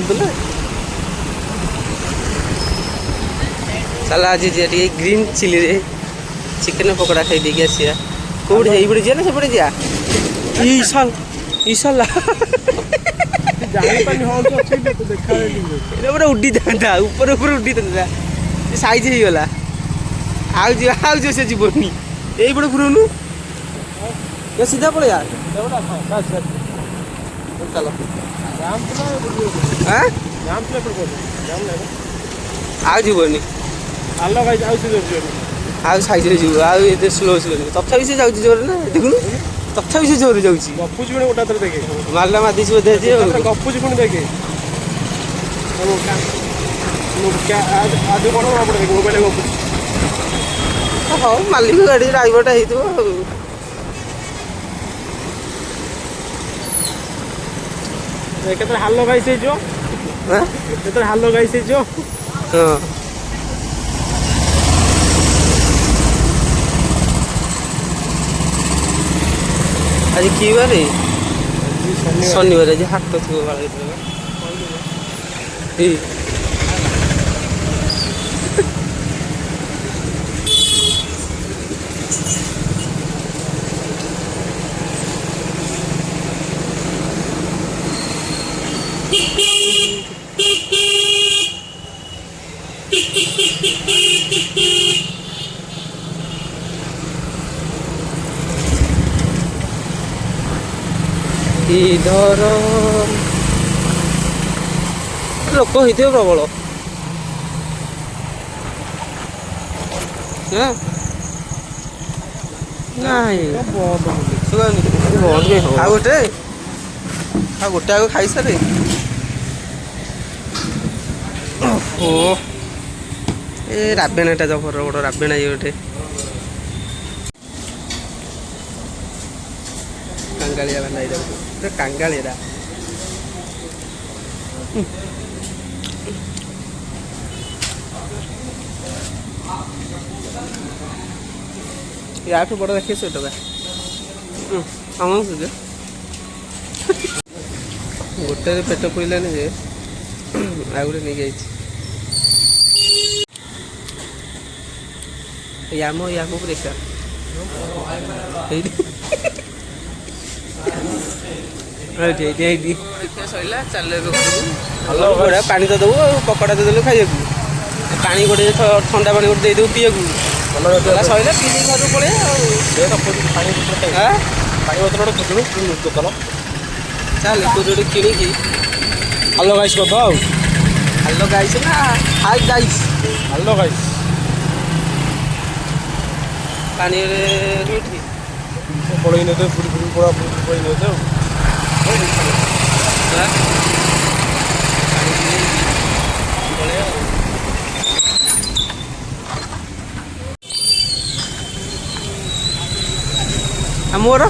बोलते चल आज जी ग्रीन चिली रे चिकेन पकोड़ा खाई देगी आसिया कौटे ये जा ना सेपटे जा ईशाल ईशाल पूरा उड़ी था ऊपर ऊपर उड़ी था साइज हो गला आज से जीवनी यही पड़े घूरनु सीधा पड़े यार चलो आज जीवनी आज साइज जीव स्लो तथा से जाऊँ जोर ना देखुन तथा से जोर जाऊँगी गपुच गोटा थर देखे मारला मादी बोधे गपुच पुणी देखे आज कौन पड़े मोबाइल गपुच हाँ मालिक गाड़ी ड्राइवरटा हो हाल गाई से हाल गाई से हाँ आज कि बार शनिवार आज हाट थी बाल इधर लोक होते प्रबल गोटे आगे खाई सारे ओ ए राबेणाटा जबर बड़ राबेणा ये गोटे कांगालिया बांधा कांगालिया या बड़ देखिए 100 टका कम गोटे पेट पुरलानी जे आ गोटे नहीं जाइए यामो यामो प्रेशर सैला चल पानी तो दबू पकड़ा तो देलु खाइए पानी गोटे ठंडा पानी गोटे देदेव पीएकू सैला पी घर पड़े पानी बोतल किणु दुकान चल तू जो किणिकी हाल गाइस कद हाल गाइस ना हाई गाइस हाल गाइस पानी पड़े नहीं पूरी पूरा पड़े नहीं मोर